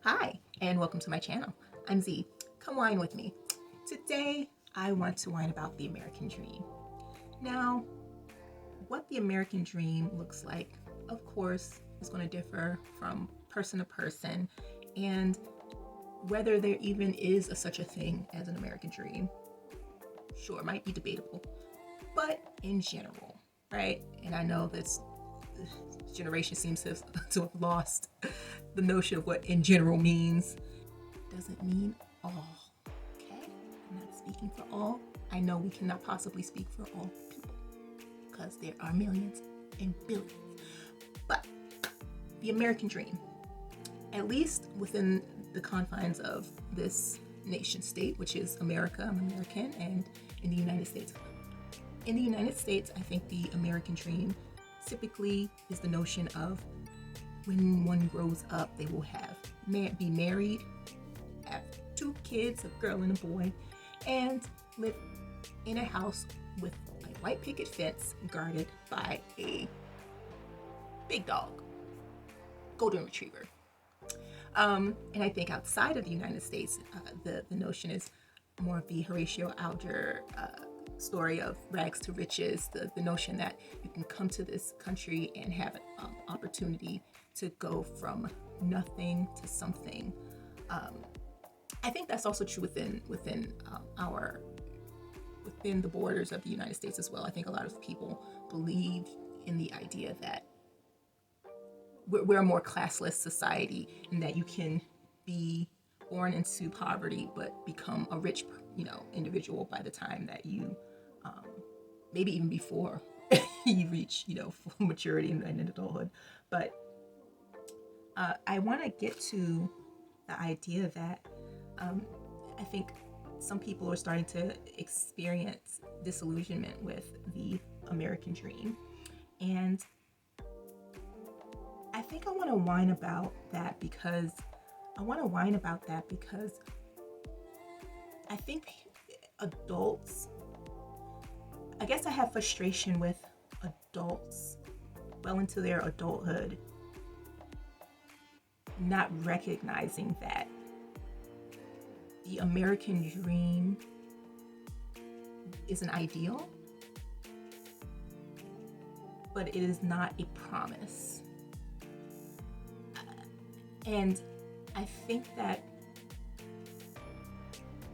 Hi, and welcome to my channel. I'm Z. Come wine with me. Today, I want to whine about the American dream. Now, what the American dream looks like, of course, is going to differ from person to person, and whether there even is such a thing as an American dream, sure, might be debatable, but in general, right? And I know this generation seems to have lost the notion of what in general means. Doesn't mean all, okay? I'm not speaking for all. I know we cannot possibly speak for all people because there are millions and billions. But the American dream, at least within the confines of this nation state, which is America, I'm American, and in the United States. In the United States, I think the American dream typically is the notion of when one grows up, they will be married, have 2 kids, a girl and a boy, and live in a house with a white picket fence guarded by a big dog, golden retriever. And I think outside of the United States, the notion is more of the Horatio Alger story of rags to riches, the notion that you can come to this country and have an opportunity to go from nothing to something. I think that's also true within the borders of the United States as well. I think a lot of people believe in the idea that we're a more classless society, and that you can be born into poverty but become a rich, individual by the time that you, maybe even before you reach, full maturity and adulthood. But I want to get to the idea that I think some people are starting to experience disillusionment with the American dream. And I think I want to whine about that because I think adults, I guess I have frustration with adults well into their adulthood not recognizing that the American dream is an ideal, but it is not a promise. And I think that,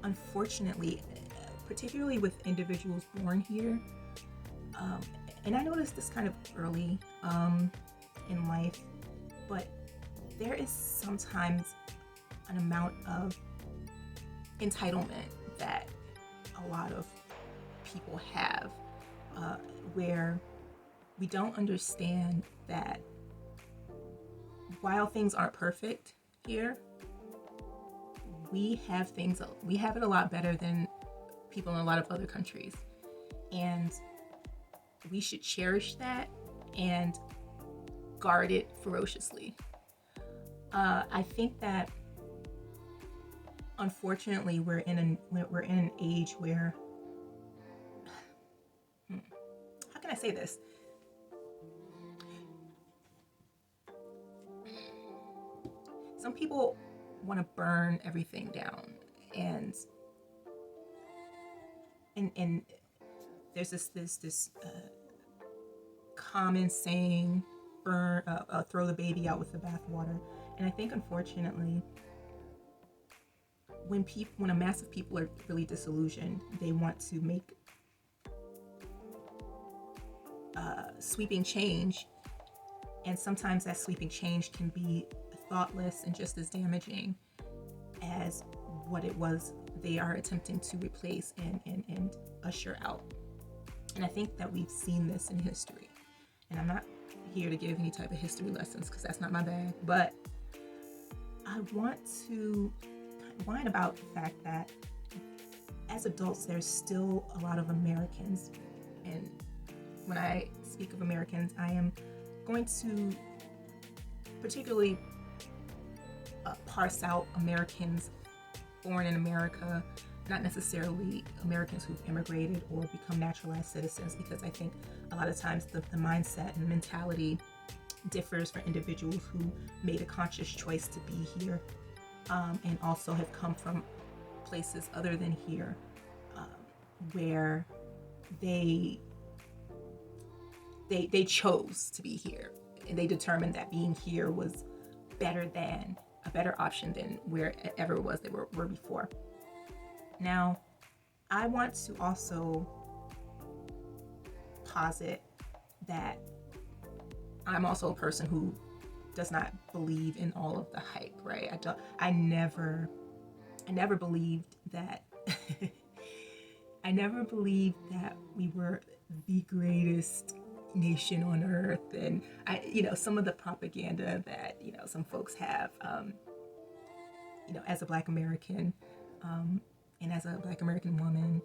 unfortunately, particularly with individuals born here, and I noticed this kind of early in life, but there is sometimes an amount of entitlement that a lot of people have, where we don't understand that while things aren't perfect here, we have it a lot better than people in a lot of other countries. And we should cherish that and guard it ferociously. I think that, unfortunately, we're in an age where, how can I say this? Some people want to burn everything down, and there's this common saying, throw the baby out with the bathwater. And I think, unfortunately, when a mass of people are really disillusioned, they want to make sweeping change, and sometimes that sweeping change can be thoughtless and just as damaging as what it was they are attempting to replace and usher out. And I think that we've seen this in history. And I'm not here to give any type of history lessons because that's not my bag, but I want to whine about the fact that as adults, there's still a lot of Americans. And when I speak of Americans, I am going to particularly parse out Americans born in America, not necessarily Americans who've immigrated or become naturalized citizens, because I think a lot of times the mindset and mentality differs for individuals who made a conscious choice to be here and also have come from places other than here, where they chose to be here, and they determined that being here was a better option than wherever it was they were before. Now, I want to also posit that I'm also a person who does not believe in all of the hype, right? I never believed that I never believed that we were the greatest nation on earth. And some of the propaganda that, some folks have, as a Black American, and as a Black American woman,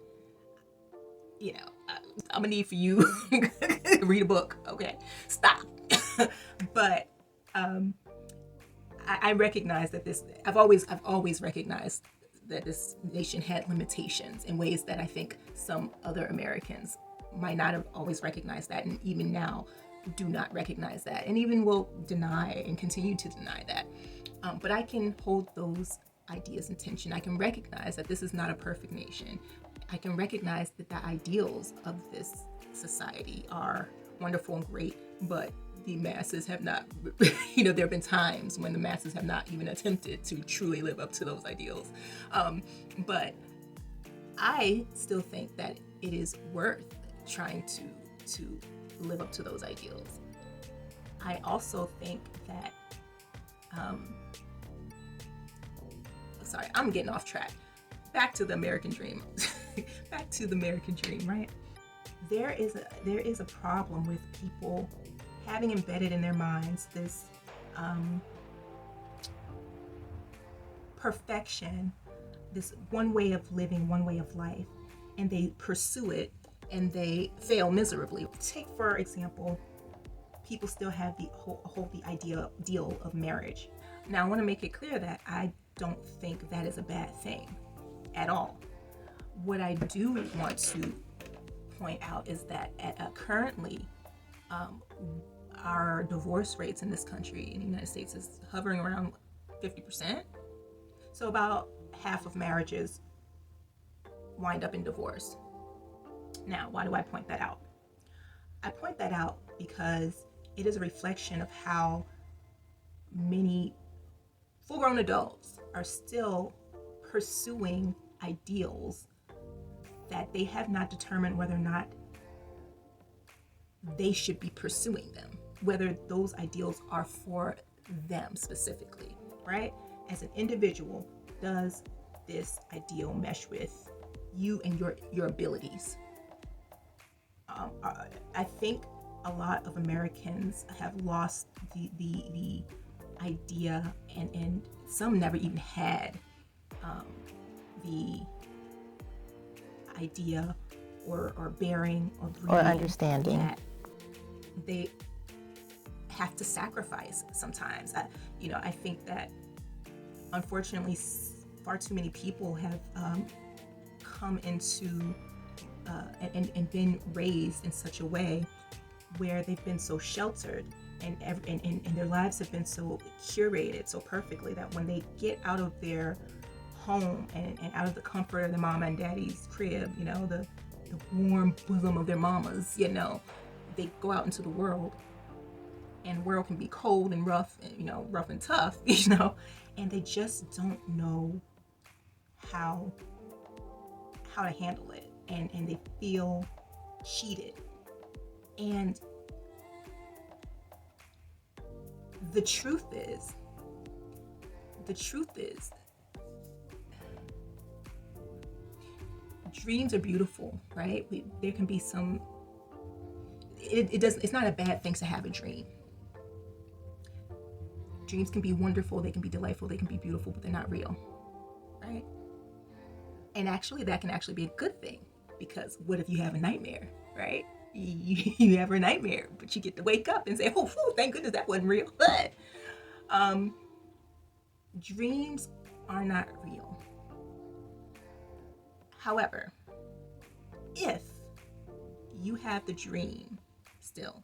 I'm gonna need for you to read a book. Okay, stop. But I recognize that I've always recognized that this nation had limitations in ways that I think some other Americans might not have always recognized that, and even now do not recognize that, and even will deny and continue to deny that. But I can hold those ideas in tension. I can recognize that this is not a perfect nation. I can recognize that the ideals of this society are wonderful and great, but the masses have not, there have been times when the masses have not even attempted to truly live up to those ideals. But I still think that it is worth trying to live up to those ideals. I also think that, sorry, I'm getting off track. Back to the American dream. Back to the American dream, right? There is a problem with people having embedded in their minds this perfection, this one way of living, one way of life, and they pursue it and they fail miserably. Take, for example, people still have the ideal of marriage. Now, I want to make it clear that I don't think that is a bad thing at all. What I do want to point out is that currently, our divorce rates in this country, in the United States, is hovering around 50%. So about half of marriages wind up in divorce. Now, why do I point that out? I point that out because it is a reflection of how many full-grown adults are still pursuing ideals that they have not determined whether or not they should be pursuing them, whether those ideals are for them specifically, right? As an individual, does this ideal mesh with you and your abilities? I think a lot of Americans have lost the idea, and some never even had the idea or bearing or understanding that they have to sacrifice sometimes. I think that unfortunately far too many people have come into and been raised in such a way where they've been so sheltered and their lives have been so curated so perfectly that when they get out of their home and out of the comfort of their mama and daddy's crib, the warm bosom of their mamas, they go out into the world, and the world can be cold and rough and rough and tough, and they just don't know how to handle it, and they feel cheated. And the truth is dreams are beautiful, right? There can be some, it's not a bad thing to have a dream. Dreams can be wonderful, they can be delightful, they can be beautiful, but they're not real, right? And actually, that can actually be a good thing, because what if you have a nightmare, right? You have a nightmare, but you get to wake up and say, oh, thank goodness that wasn't real. But dreams are not real. However, if you have the dream still,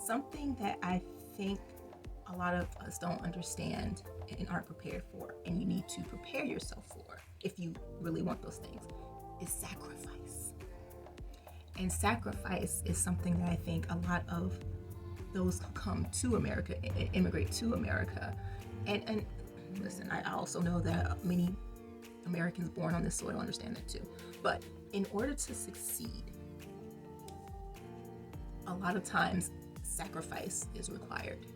something that I think a lot of us don't understand and aren't prepared for, and you need to prepare yourself for if you really want those things, is sacrifice. And sacrifice is something that I think a lot of those who come to America, immigrate to America, and listen, I also know that many Americans born on this soil understand that too. But in order to succeed, a lot of times sacrifice is required.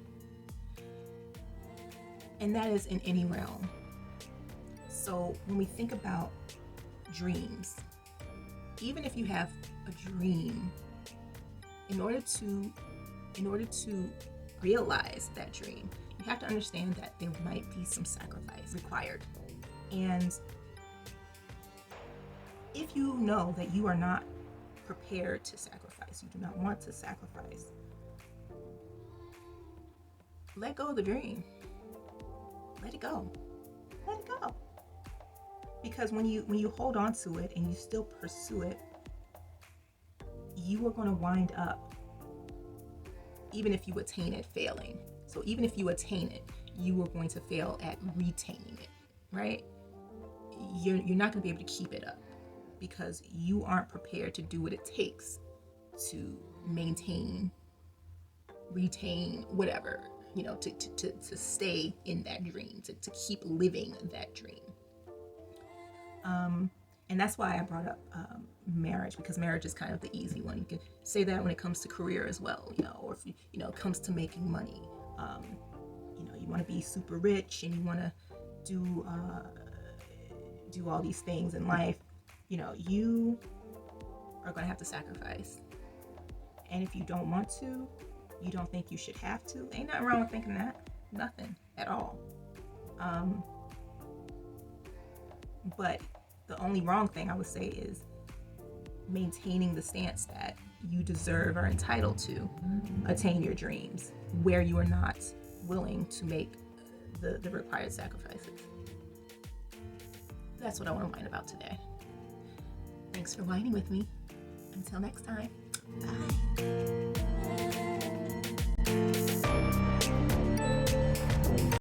And that is in any realm. So when we think about dreams, even if you have a dream, in order to realize that dream, you have to understand that there might be some sacrifice required. And if you know that you are not prepared to sacrifice, you do not want to sacrifice, let go of the dream. Let it go. Let it go. Because when you hold on to it and you still pursue it, you are going to wind up, even if you attain it, failing. So even if you attain it, you are going to fail at retaining it, right? You're not going to be able to keep it up because you aren't prepared to do what it takes to maintain, retain, whatever, to stay in that dream, to keep living that dream. And that's why I brought up marriage, because marriage is kind of the easy one. You can say that when it comes to career as well, or if it comes to making money. You want to be super rich and you want to do all these things in life. You are going to have to sacrifice. And if you don't want to, you don't think you should have to, ain't nothing wrong with thinking that. Nothing at all. But the only wrong thing I would say is maintaining the stance that you deserve or entitled to attain your dreams, where you are not willing to make the required sacrifices. That's what I want to whine about today. Thanks for whining with me. Until next time, bye.